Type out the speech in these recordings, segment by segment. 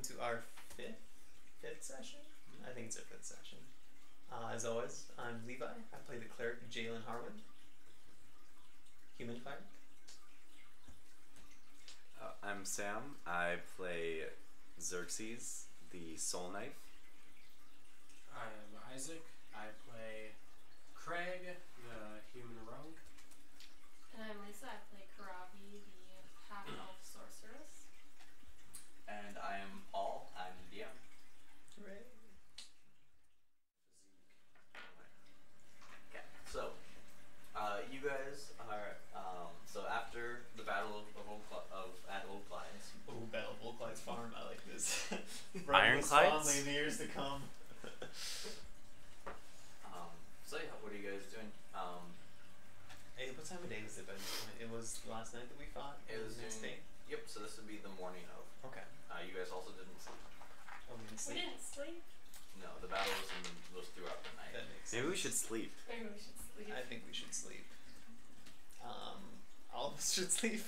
to our fifth session. I think it's our fifth session. As always, I'm Levi. I play the Cleric Jaylen Harwind. Human Cleric. I'm Sam. I play Xerxes, the Soul Knight. I am Isaac. I play Craig, the human rogue. And I'm Lisa. I play Kurave, the half-elf sorceress. And I am Paul. I'm the DM. Hooray. Okay, so you guys are so after the Battle at Old Clyde's. Oh, Battle of Old Clyde's Farm. I like this. Ironclads? In the years to come. So yeah, what are you guys doing? Hey, what time of day was it? It was last night that we fought. It was the next day. Yep. So this would be the morning of. Okay. You guys also didn't sleep. Oh, we didn't We sleep. didn't sleep. No, the battle was throughout the night. That makes sense. Maybe we should sleep. Maybe we should sleep. I think we should sleep. All of us should sleep,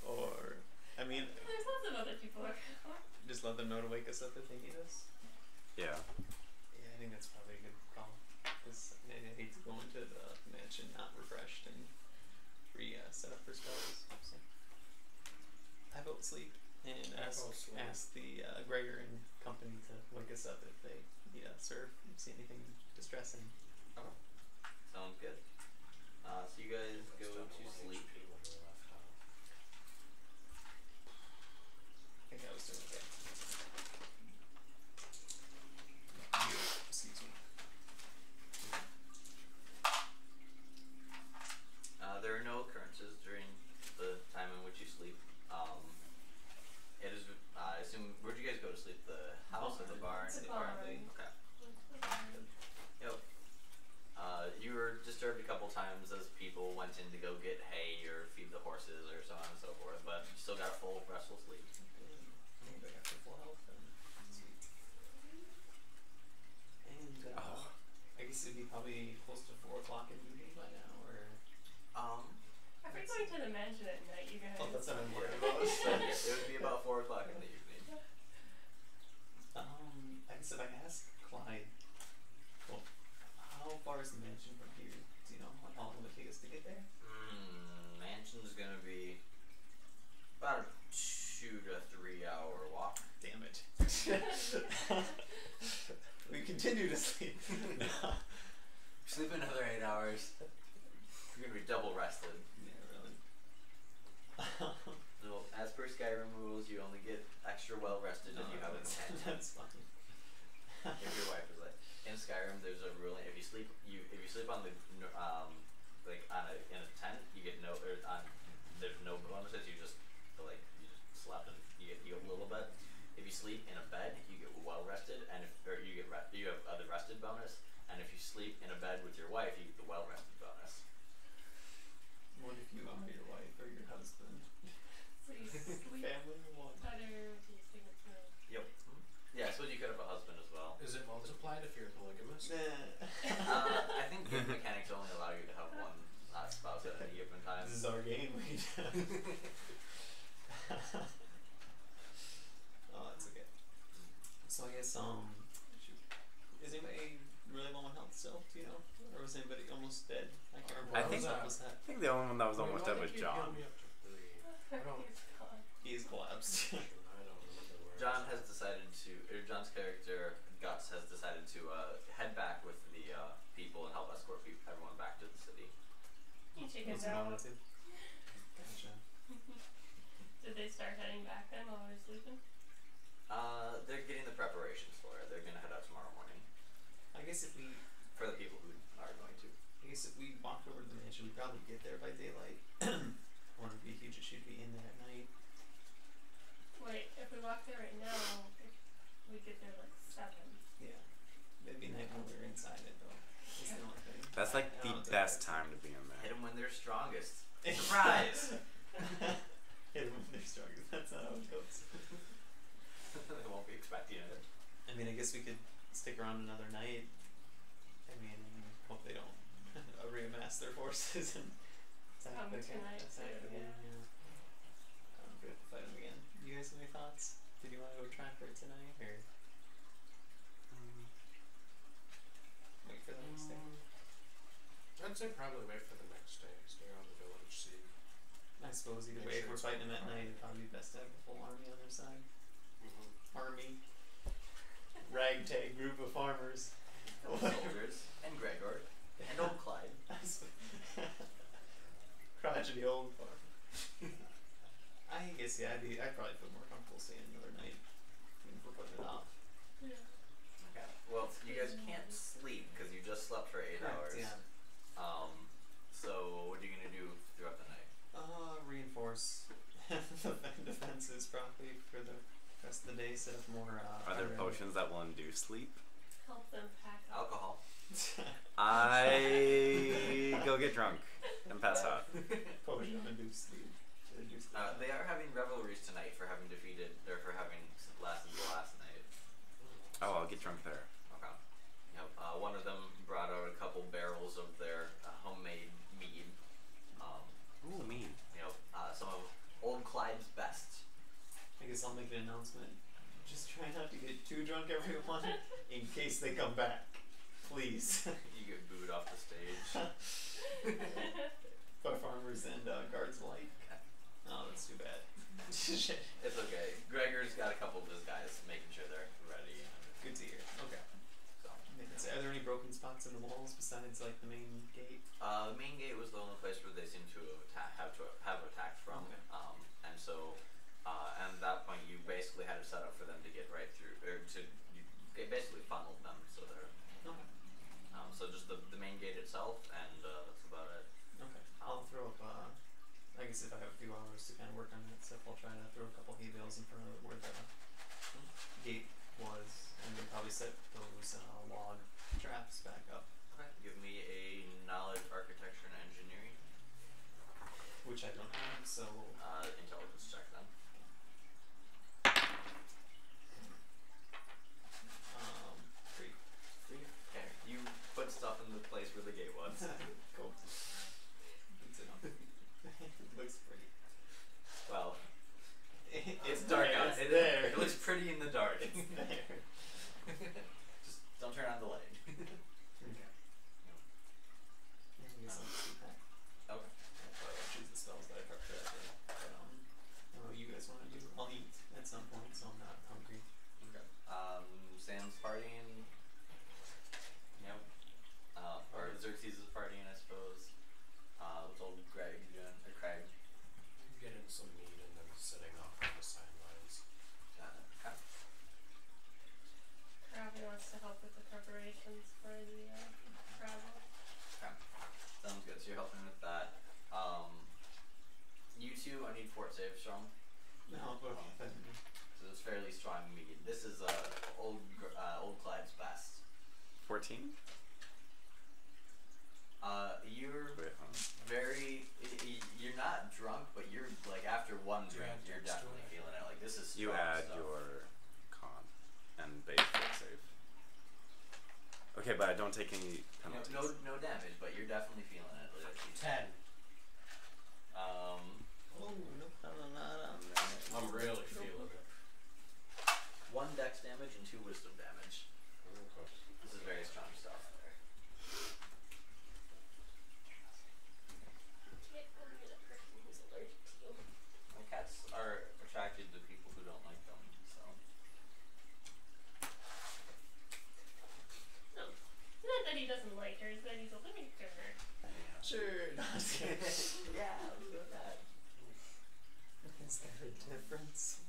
or I mean, There's lots of other people around. just let them know to wake us up if they need us. Yeah. Yeah, I think that's probably a good call. Because I hate to go into the mansion not refreshed and set up for spells. So I vote sleep and ask the Gregor and company to wake us up if they need us or see anything distressing. Okay. Sounds good. So you guys go to sleep. I think I was doing okay. Excuse me. There are no occurrences during the time in which you sleep. It is. I assume. Where'd you guys go to sleep? The house or the barn? The barn. Okay. Yep. You were disturbed a couple times as people went in to go get hay or feed the horses or so on and so forth, but you still got a full restful sleep. I think I got the full health and sweet. And I guess it'd be probably close to 4 o'clock in the evening by now, or If we're going to the mansion at night, you guys. oh, that's what I'm Yeah. worried about. It would be about 4 o'clock in the evening. I guess if I ask Clyde, well, how far is the mansion from here? Do you know how long will it take us to get there? Mansion's gonna be about a 2 to 3 hour walk. Damn it. We continue to sleep. Sleep another 8 hours. You're gonna be double rested. Yeah, really. So, as per Skyrim rules, you only get extra well rested if you have a tent. That's fine. If your wife is like in Skyrim, there's a ruling: if you sleep on the in a tent, you get no there's no bonuses. You just slept and you get a little bit. If you sleep in a bed, you get well rested, and you have the rested bonus. And if you sleep in a bed with your wife, you get the well rested bonus. What if you are your wife or your husband? So you sleep Family or what? better if you sleep with her. Yep. Yeah, I suppose you could have a husband as well. Is it multiplied if you're polygamous? I think game mechanics only allow you to have one spouse at any given time. This is our game. Oh, that's okay. So I guess shoot. Is anybody really low on health still? Do you know, or was anybody almost dead? I can't remember. I think- what was that? I think the only one that was almost dead was John. He's collapsed. John has decided John's character Gus has decided to head back with the people and help escort everyone back to the city. You chickens What's it on out. with it? Gotcha. Did they start heading back then while we were sleeping? They're getting the preparations for it. They're gonna head out tomorrow morning. I guess if we For the people who are going to. I guess if we walked over to the mansion, we'd probably get there by daylight. Or it'd be huge if she'd be in there at night. Wait, if we walk there right now, we get there like 7. Yeah. It'd be night when we were inside it though. That's the only thing. That's like I the don't know, best time to be in Hit there. them when they're strongest. Surprise! Hit them when they're strongest. That's not how it goes. They won't be expecting it. I mean, I guess we could stick around another night. I mean, hope they don't reamass their forces and attack Come again. tonight, Attack too, again, yeah. yeah. We have to fight them again. You guys have any thoughts? Did you want to go try for it tonight, or wait for the next day? I'd say probably wait for the next day. Stay on the village, see. I suppose either Make way, sure if we're it's fighting them at fine. night, it'd probably be best to have a full army on their side. Mm-hmm. Army. Ragtag group of farmers. Soldiers and Gregor and old Clyde. Crotchety old farm. I guess yeah, I'd probably feel more comfortable staying another night even if we're putting it off. Yeah. Okay. Well, you guys can't sleep because you just slept for 8 hours. Yeah. So what are you gonna do throughout the night? Reinforce the defenses properly for the rest of the day. Set up more. Are there potions that will induce sleep? Help them pack up. Alcohol. I go get drunk and pass out. Potion induce sleep. They are having revelries tonight for having defeated, or for having lasted the last night. Oh, I'll get drunk there. Okay. Yep. One of them brought out a couple barrels of their homemade mead. Ooh, me. Some of old Clyde's best. I guess I'll make an announcement. Just try not to get too drunk, everyone, in case they come back. Please. You get booed off the stage. By farmers and guards alike. Oh, that's too bad. Shit. It's okay. Gregor's got a couple of his guys making sure they're ready. Good to hear. Okay. So. Are there any broken spots in the walls besides like the main gate? The main gate was the only place where they seem to have attacked from. Okay. And so, and at that point, you basically had it set up for them to get right through, or you basically funneled them. So they're Okay. so just the main gate itself, and that's about it. Okay. I'll throw up. I guess if I have a few hours to kind of work on that stuff, I'll try to throw a couple hay bales in front of where the gate was, and then probably set those log traps back up. Okay. Give me a knowledge, architecture, and engineering. Which I don't have, so Intelligence check then. Three. Okay. You put stuff in the place where the gate was. Cool. Good to know. It looks pretty. Well, It's dark there, out. it's there. It looks pretty in the dark. It's there. Just don't turn on the light. Okay. Yeah, I guess I'll just do that. Okay. I'll probably choose the spells that I prepped for that day. But I don't know what you guys want to do. I'll eat at some point, so I'm not hungry. Okay. Sam's partying. Yep. Or Xerxes is partying, I suppose. With old Craig. Getting some meat and then sitting off on the sidelines. Okay. Kurave wants to help with the preparations for the travel. Okay. Sounds good. So you're helping with that. You two, I need fort saves from. No, but So it's fairly strong mead. This is old Clyde's best. 14? You're Wait, hold on. you're not drunk, but you're like after one You drink, add you're dex to definitely it. feeling it. Like this is You strong add stuff. your con and base fort save. Okay, but I don't take any penalties. No damage, but you're definitely feeling it. Like, 10. oh, no problem on that. I'm really feeling it. 1 dex damage and 2 wisdom damage. Okay. This is very strong stuff. Can't go near the person who's allergic to you. Well, cats are attracted to people who don't like them, so. No. It's not that he doesn't like her, it's that he's allergic to her. Yeah. Sure. No, I'm just kidding. Yeah, look at that. Is there a difference?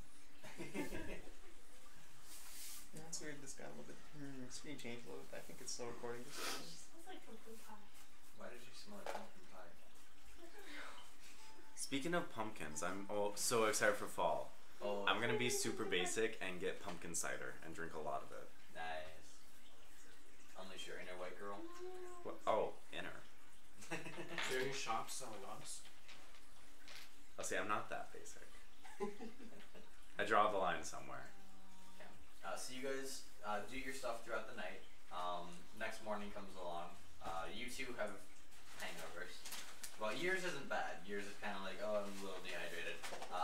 Yeah, it's weird. This got a little bit. Screen changed a little bit. I think it's still recording. This time. Smells like pumpkin pie. Why did you smell like pumpkin pie? Speaking of pumpkins, I'm so excited for fall. Oh, I'm gonna be super basic and get pumpkin cider and drink a lot of it. nice. Unleash your inner white girl. What? Oh, inner. Is there any shops selling us? I'll say I'm not that basic. I draw the line somewhere. Okay. So you guys do your stuff throughout the night. Next morning comes along. You two have hangovers. Well, yours isn't bad. Yours is kind of like, oh, I'm a little dehydrated.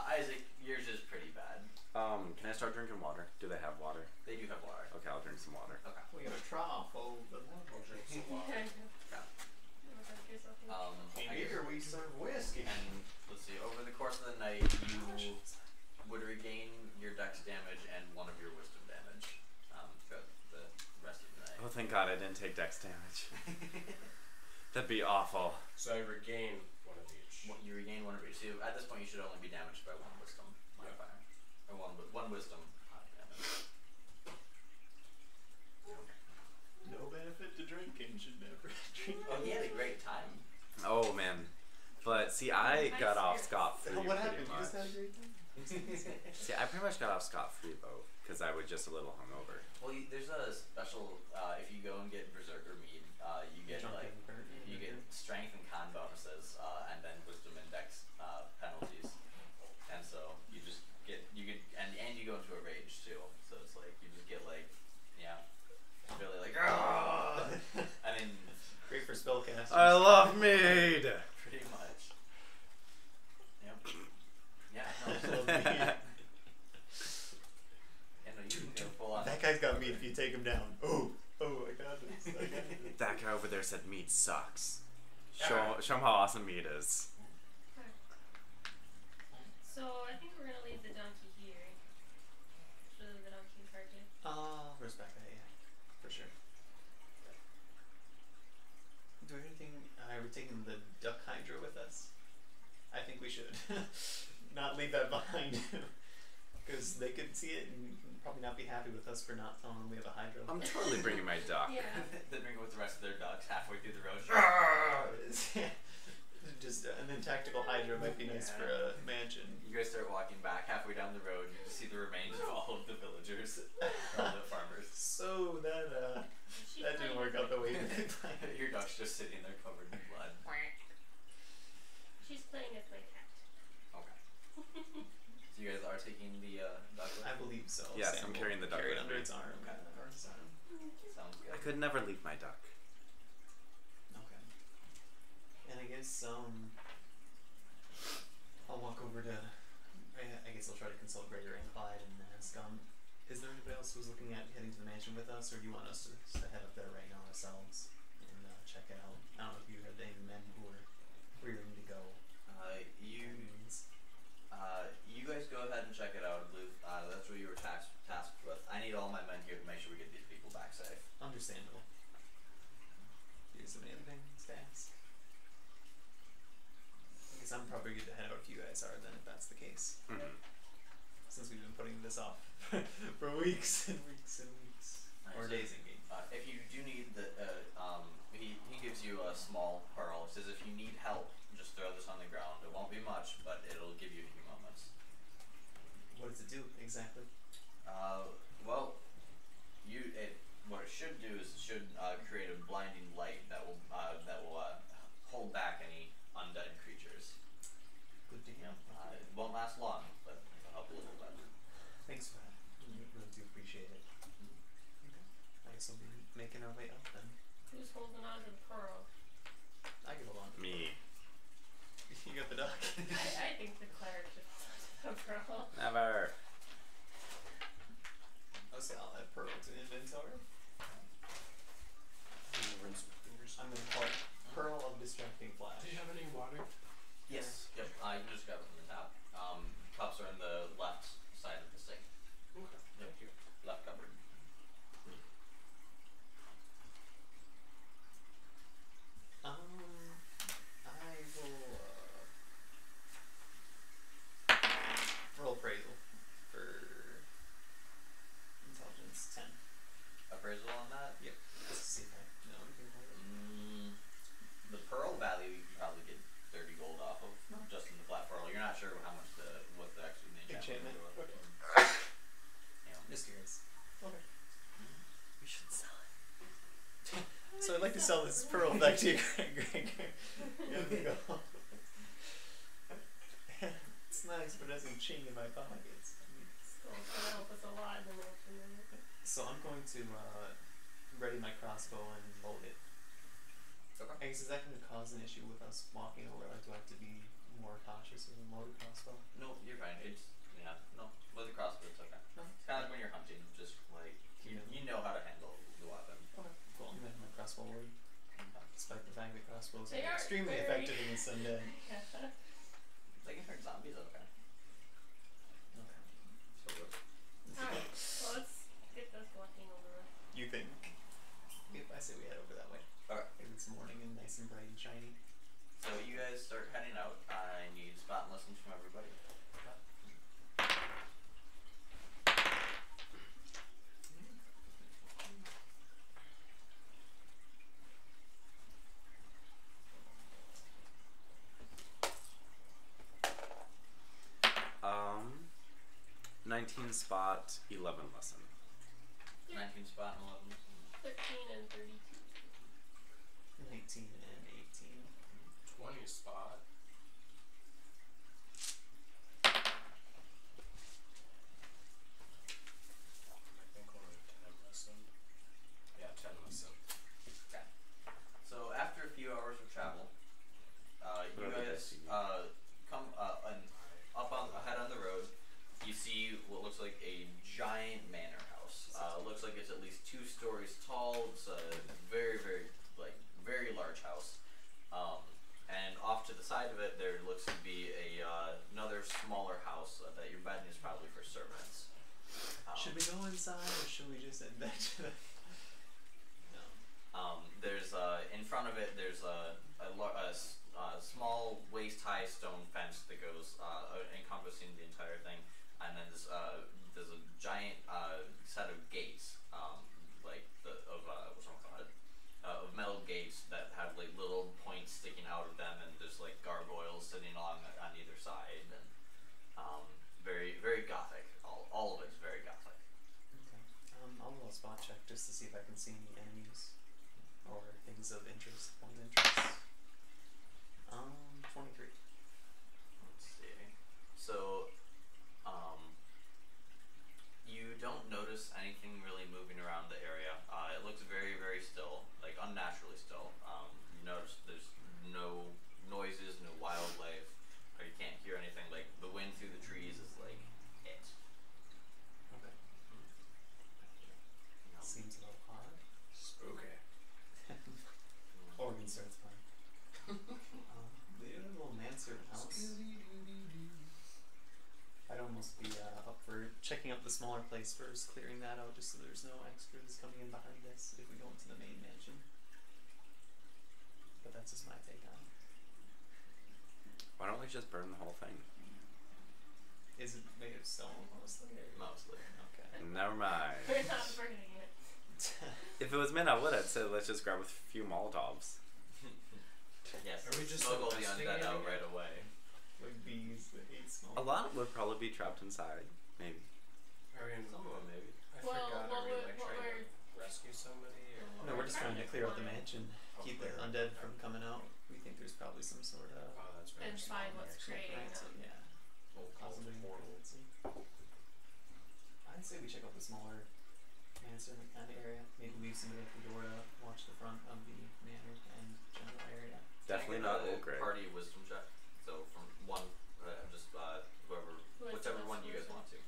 Isaac, yours is pretty bad. Can Can I start drinking water? Do they have water? They do have water. Okay, I'll drink some water. Okay. We got a trough over there. I'll drink some water. I Here we serve whiskey. And let's see, over the course of the night, you would regain your dex damage and one of your wisdom damage throughout the rest of the night. Oh, thank God I didn't take dex damage. That'd be awful. So I regain one of each. You regain one of each. So at this point, you should only be damaged by one wisdom modifier. Or one wisdom damage. No benefit to drinking. Should never drink. Oh, he had a great time. Oh man, but see, I got off scot-free. What pretty happened? You much. just had a great time? See, I pretty much got off scot-free though, because I was just a little hungover. Well, there's a special. If you go and get Berserker mead, you get you get strength and con bonuses, and then wisdom and dex penalties. And so you just get and you go into a rage too. So it's like you just get like really like I mean. Great for spellcasters. I love mead. Pretty much. Yep. Yeah. No, Love mead. yeah, no, you can go full on. That guy's got meat if you take him down. Oh, I got this. I got this. That guy over there said mead sucks. Show him how awesome mead is. So I think we're gonna leave the donkey here. So the donkey in charge. Respect that, yeah. For sure. Do we have anything? Are we taking the duck hydra with us? I think we should. Not leave that behind. Because they could see it and probably not be happy with us for not telling them we have a hydra. I'm totally bringing my duck. Yeah. They bring it with the rest of their ducks halfway through the road. Just and then tactical hydra might be nice for a mansion. You guys start walking back halfway down the road. You just see the remains of all of the villagers, all the farmers. So that didn't work out the way we had planned. Your duck's just sitting there covered in blood. She's playing as my cat. Okay. So you guys are taking the duck with I you? believe so. Yes, Sam I'm will carrying the duck carry it with under me. its arm. Okay. Or his arm. Sounds good. I could never leave my duck. Okay. And I guess I'll walk over to. I guess I'll try to consult Gregor and Clyde and ask is there anybody else who's looking at heading to the mansion with us, or do you want us to head up there right now ourselves and check it out? I don't know if you have any men who are rearing to go. You guys go ahead and check it out, Luke. That's what you were tasked with. I need all my men here to make sure we get these people back safe. Understandable. Here's some other things to ask. I guess I'm probably good to head out if you guys are then, if that's the case. Mm-hmm. Since we've been putting this off for weeks and weeks and weeks. Or Nice. days in game. If you do need the, he gives you a small pearl. He says if you need help, just throw this on the ground. It won't be much, but it'll give you a few moments. What does it do exactly? Well, what it should do is it should create a blinding light that will hold back any undead creatures. Good to hear. It won't last long, but it'll help a little bit. Thanks for that. Really do appreciate it. Okay. I guess we'll be making our way up then. Who's holding on to the pearl? I can hold on. Me. You got the duck. I think the cleric should hold on to the pearl. Never. I'll add pearl to inventory. Rinse my fingers. I'm gonna call it Pearl of Distracting Flash. Do you have any water? Yes. Yep. You can just grab it from the top. Cups are in the left side of the sink. Okay. Thank you. Left cupboard. I will roll appraisal for intelligence 10. Appraisal on that? Yep. Just to see if I know anything about it. The pearl value you can probably get 30 gold off of, just in the flat pearl. You're not sure how much what the actual enchantment Enchantment. would do. Okay. Yeah. Just curious. Okay. We should sell it. So I'd like to sell this pearl back to you, Greg. There we go. It's nice, but it has a ching in my pockets. It's gonna help us a lot in the next minute. So I'm going to ready my crossbow and load it. Okay. I guess is that going to cause an issue with us walking over? Like, do I have to be more cautious with a loaded crossbow? No, you're fine. No. With the crossbow, it's okay. Okay. crossbows They are are extremely very- effective against undead. They can hurt zombies, okay. Okay. So Alright, well let's get this walking over with. You think? If I say we head over that way. Alright. If it's morning and nice and bright and shiny. So you guys start heading out. I need spot and listens from everybody. Um, 19 spot, 11 lesson. 19 spot and 11 listen. 13 and 32. 19 and 18. 20 spot. I think we're at 10 listen. Yeah, 10 listen. Okay. So after a few hours of travel, you What are the guys dice come and up on ahead on the road. You see what looks like a giant manor house. Looks like it's at least 2 stories tall. It's a very, very large house. And off to the side of it, there looks to be another smaller house that you're betting is probably for servants. Should we go inside or should we just head back to the... No. There's in front of it. There's a small waist-high stone fence that goes encompassing the entire thing, and then there's a giant set of gates, of metal gates that have like little points sticking out of them, and there's like gargoyles sitting along on either side, and very, very gothic. All of it's very gothic. Okay. I'll roll a spot check just to see if I can see any enemies or things of interest. Point of interest. 23. Let's see. So, you don't notice anything really moving around the area. It looks very, very still, like unnaturally still. You notice there's no noises, no wildlife, or you can't hear anything. Like the wind through the trees is like it. Okay. Seems a little hard. Spooky. Organ starts playing. They have a little manservant house. I'd almost be up for checking out the smaller place first, clearing that out just so there's no extras coming in behind us if we go into the main mansion. But that's just my take on it. Why don't we just burn the whole thing? Is it made of stone mostly? Or? Mostly. Okay. Never mind. We're not burning it. If it was mint, I would have said let's just grab a few Molotovs. Yes. Are we just smuggle the undead out investigating right it? away? Like bees that eat small. A lot would probably be trapped inside, maybe. Are we in, Some of them maybe. I Well, forgot, what are we would- like what trying we're- to rescue somebody? Or No, we're just trying to clear out the mansion, keep the clear. undead from coming out. We think there's probably some sort of Oh, that's very And small find what's there. creating right, so, them. yeah. Possibly influencing. I'd say we check out the smaller manservant kind of area. Maybe leave somebody at the door to watch the front of the manor and general area. Definitely Can I not get a old grade. Party wisdom check. So from one, Who has whichever the one you guys wisdom? want to.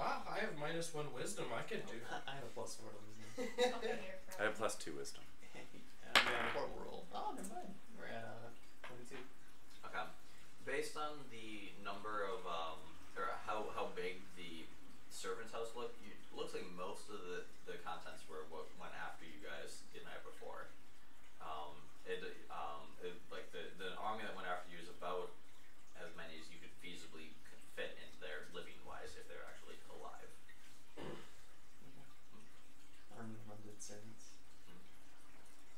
Ah, I have -1 wisdom. I could do. I have a +4 to wisdom. Okay, here. I have +2 wisdom. We had a horrible roll. Oh, never mind. We're at 22. Okay. Based on the number of or how big the servant's house looks like most of the contents were what went after you guys the night before. Like the army that went after you is about as many as you could feasibly fit into there living wise if they're actually alive. Army of undead servants.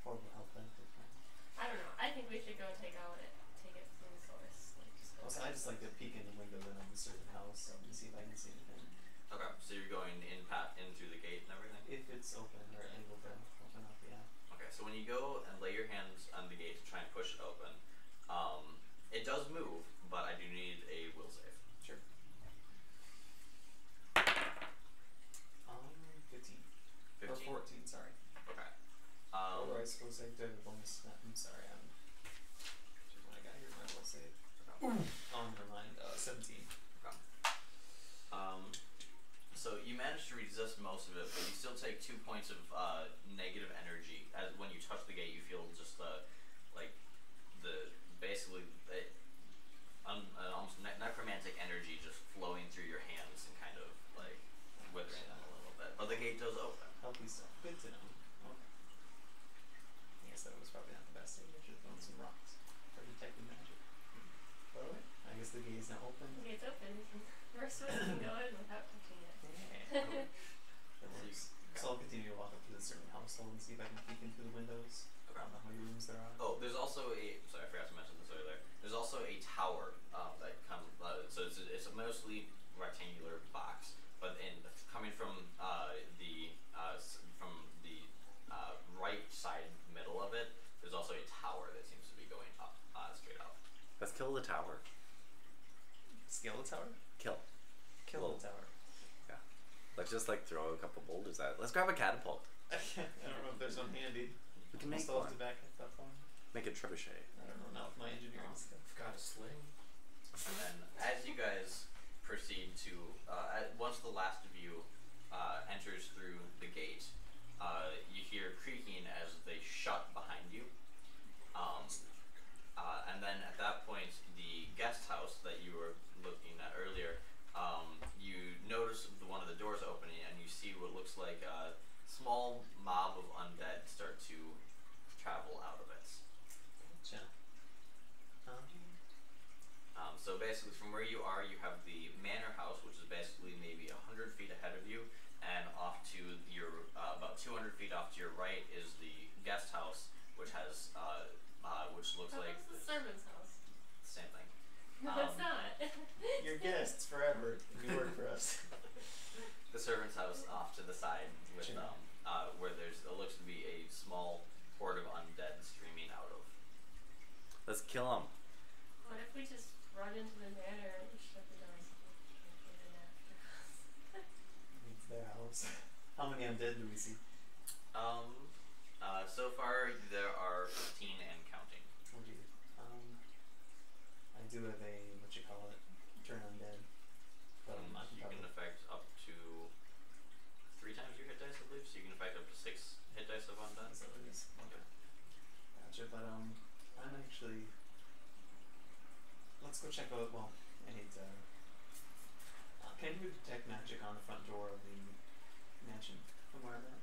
Horrible health benefit. I don't know. I think we should go take it from the source. Like, just go Also, I just like to peek in the window then of the servant house and see if I can see anything. Okay, so you're going in through the gate and everything? If it's open or able to open up, yeah. Okay, so when you go and lay your hands on the gate to try and push it open, it does move, but I do need a will save. Sure. 15. 15? Or 14, sorry. Okay. Or I suppose I did a bonus. I'm sorry, which is what I got here, my will save. Oh, never mind. 17. So you manage to resist most of it, but you still take 2 points of negative energy. As when you touch the gate, you feel just like basically almost necromantic energy just flowing through your hands and kind of like withering them a little bit. But the gate does open. Healthy stuff. Good to know. Okay. I guess that was probably not the best thing. I should have thrown some rocks for detecting magic. But alright. I guess the gate is now open. The gate's open. First one can go in without touching it. Yeah. That works. So I'll continue to walk up to the certain household and see if I can peek into the windows. I don't know how many rooms there are. Oh, there's also sorry, I forgot to mention this earlier. There's also a tower that comes. So it's a mostly rectangular box, but coming from the right side middle of it, there's also a tower that seems to be going up straight up. Let's kill the tower. Scale the tower? Kill. Kill the tower. Yeah. Let's just like throw a couple boulders at it. Let's grab a catapult. I don't know if there's one handy. We can make still one. have to back that one. Make a trebuchet. I don't know now with my engineering stuff. I've got a sling. And then as you guys proceed to, once the last of you enters through the gate, you hear creaking as they shut behind you. And then at that point, the guest house that you were looking at earlier, you notice one of the doors opening and you see what looks like a small mob of undead start to travel out of it. Gotcha. So basically from where you are, you have the manor house, which is basically maybe 100 feet ahead of you, and off to your, about 200 feet off to your right is the guest house, which has, which looks like the servant's house. same thing. No, it's not. Your guests forever. You work for us. The servant's house off to the side with Sure. where it looks to be a small horde of undead streaming out of. Let's kill them. What if we just run into the manor and shut the doors and get in after us? It's their house. How many undead do we see? So far there are 15 and counting. Oh dear. I do have a, what you call it, turn undead. But I can You probably... can affect up to 3 times your hit dice, I believe, so you can affect up to 6 hit dice of undead. Is that what it is? Okay. Gotcha, but I'm actually... Let's go check out, well, I need to... can you detect magic on the front door of the mansion from where I'm at?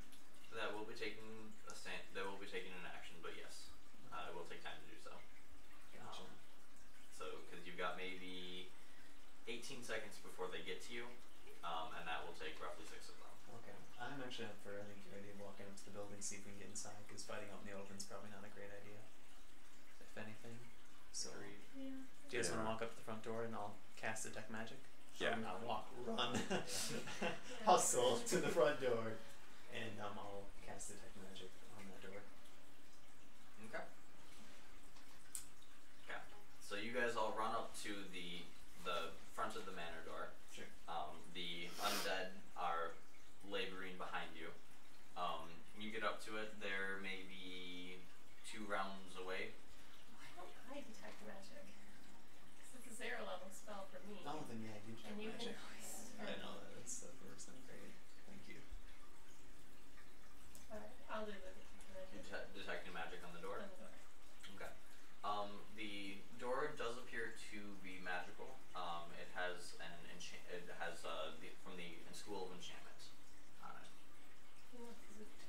That will be taking an action, but yes, it will take time to do so. Gotcha. So, because you've got maybe 18 seconds before they get to you, and that will take roughly 6 of them. Okay. I'm actually up for, I think, the idea of walking up to the building, see if we can get inside, because fighting out in the open is probably not a great idea. If anything. So, Agreed. Yeah. do you guys want to walk up to the front door and I'll cast detect magic? Yeah. Not walk, run. Yeah. Hustle to the front door, and I'll cast detect magic on that door. Okay. Okay. So you guys all run up to the front of the manor door. Sure. The undead are laboring behind you. You get up to it. They're maybe 2 rounds away. Why don't I detect magic? Because it's a 0 level spell for me. Oh, then yeah, you detect And you magic. can always... I know that stuff works. Then great. Thank you. Alright, I'll do the detect magic Detecting magic on the door. on the door. Okay. The door does appear to be magical. It has from the School of Enchantment on it.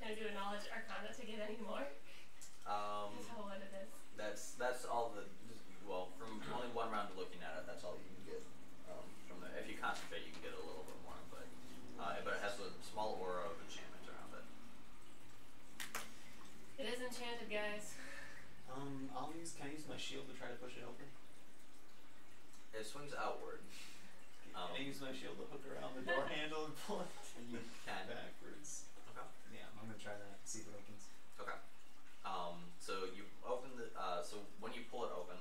Can I do a knowledge arcana to get any more? Is that what it is? That's all from only 1 round of looking at it, that's all you can get from there. If you concentrate, you can get a little bit more, but it has a small aura of enchantment around it. It is enchanted, guys. Can I use my shield to try to push it open? It swings outward. Can I use my shield to hook around the door handle and pull it You can. backwards? Okay. Yeah, I'm gonna try that, see if it opens. Okay. So you open so when you pull it open,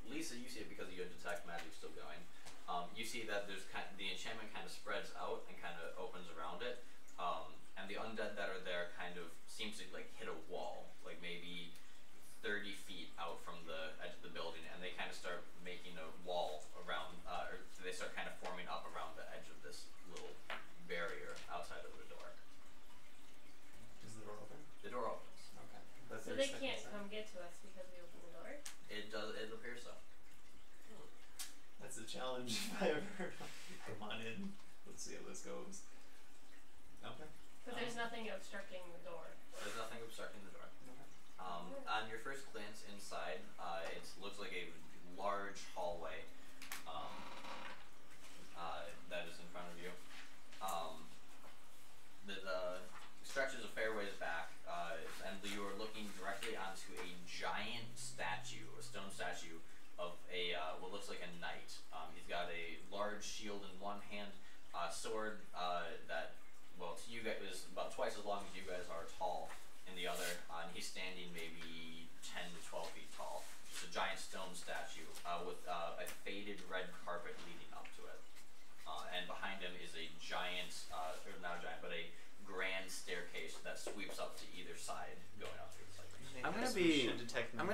Lisa, you see it because your detect magic still going. You see that there's the enchantment kind of spreads out and kind of opens around it, and the undead that are there kind of seems to like hit a wall, like maybe 30 feet out from the edge of the building, and they kind of start making a wall around, or they start kind of forming up around the edge of this little barrier outside of the door. Does the door open? The door opens. Okay. But So they're they stuck can't inside. come get to a challenge if I ever heard one. Come on in. Let's see how this goes. Okay. But there's nothing obstructing the door. There's nothing obstructing the door. On your first glance inside, it looks like a large hallway that is in front of you. That stretches a fair ways back, and you are looking directly onto a giant statue, a stone statue of a what looks like a knight. He's got a large shield in one hand, sword that, well, to you guys is about twice as long as you guys are tall in the other, and he's standing maybe 10 to 12 feet tall. It's a giant stone statue with a faded red carpet leading up to it. And behind him is a giant, or not a giant, but a grand staircase that sweeps up to either side, going up to the side. I'm gonna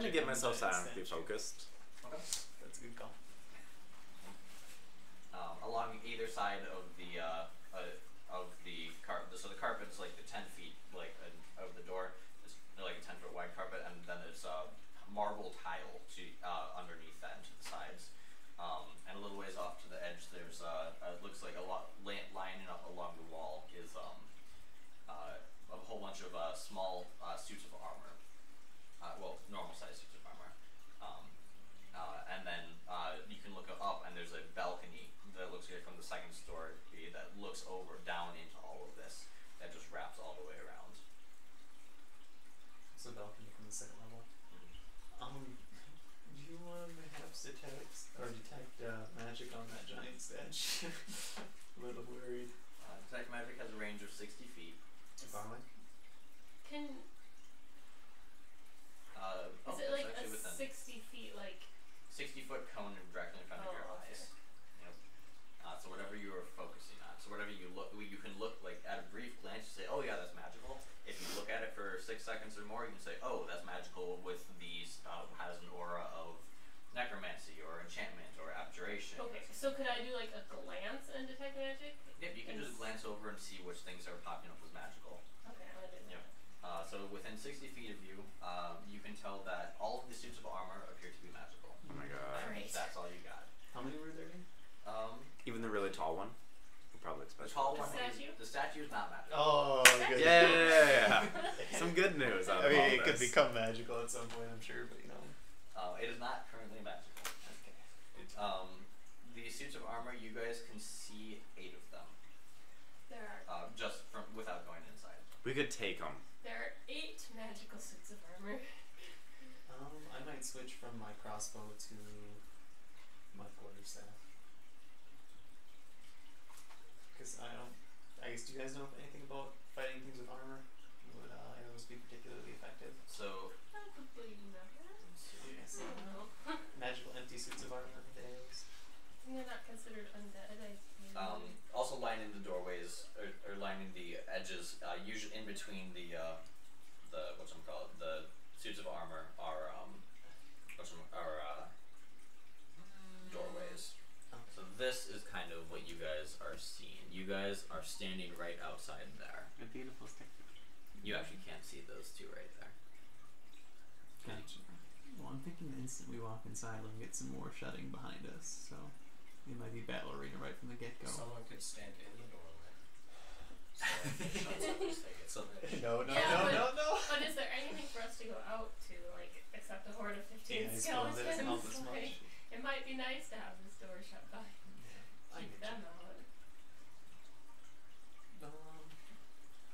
I'm get myself silently focused. Okay. That's a good call. Along either side of the carpet, so the carpet is like the 10 feet of the door. It's like a 10-foot wide carpet, and then there's marble tile to underneath that and to the sides. And a little ways off to the edge, there's it looks like a lot lining up along the wall is a whole bunch of small suits of armor. Well, normal size suits of armor. And then you can look up, and there's a balcony that looks like from the second story that looks over down into all of this. That just wraps all the way around. So balcony from the second level. Do you want to perhaps detect magic on that giant statue? A little worried. Detect magic has a range of 60 feet. Finally. Is it like a 60 feet, like 60-foot cone directly in front of your okay. eyes? Yep. So whatever you are focusing on, so whatever you can look like at a brief glance, you say, oh yeah, that's magical. If you look at it for 6 seconds or more, you can say, oh, that's magical with these, has an aura of necromancy or enchantment or abjuration. Okay, so could I do like a glance and detect magic? Yep, you can just glance over and see which things are popping up as magical. Okay, I'm gonna do that. Yep. So within 60 feet of you, you can tell that all of the suits of armor appear to be magical. Oh my god. Great. That's all you got. How many were there again? Even the really tall one? We'll probably The expect tall The one, statue? the statue is not magical. Oh, good. Yeah. Some good news out I of mean, all it could this. become magical at some point, I'm sure, but you know. It is not currently magical. Okay. The suits of armor, you guys can see 8 of them, There are just from without going inside. We could take them. 8 magical suits of armor. I might switch from my crossbow to my quarterstaff. Because I guess, do you guys know anything about fighting things with armor? Would arrows be particularly effective? So, Probably not. Yes. I don't know. Magical empty suits of armor with arrows. They're not considered undead, also lining the doorways or lining the edges, usually in between the suits of armor are doorways. So this is kind of what you guys are seeing. You guys are standing right outside there. A beautiful stick. You actually can't see those two right there. Gotcha. Well, I'm thinking the instant we walk inside, we'll get some more shutting behind us, so it might be battle arena right from the get-go. Someone could stand in the doorway. So No. But is there anything for us to go out to, like, except a horde of 15 I suppose it doesn't help skeletons? as much. It might be nice to have this door shut by. I Keep get them you. out.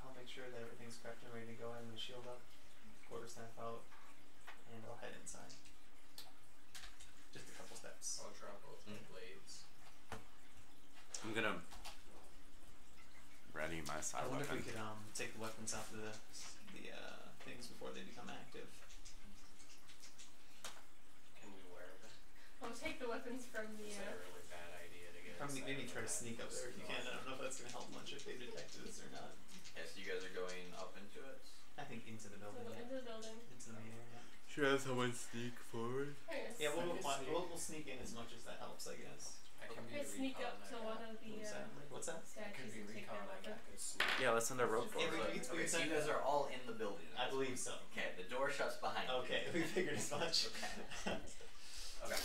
I'll make sure that everything's prepped and ready to go. I'm gonna shield up, quarterstaff out, and I'll head inside. Just a couple steps. I'll drop both my blades. I'm gonna ready my I side wonder if weapon. we could take the weapons off the things before they become active. Can we wear them? I'll take the weapons from the, Is that a really bad idea to get Probably inside maybe of try to that? sneak up there if you can. I don't know if that's gonna help much if they detected us or not. Yeah, so you guys are going up into it. I think into the so building. go into the building. Into the main area. Should I have someone sneak forward? Yeah, we'll Sneak. sneak in as much as that helps, I guess. I can be Okay, sneak recon up to that one guy. of the What's that? I could statues be and take recon their that guy. weapon. I could sneak. Yeah, let's send a rope Yeah, forward. we Okay, so send you guys that. are all in the building. I believe so. Okay, the door shuts behind you. Okay, we figured as much. Okay.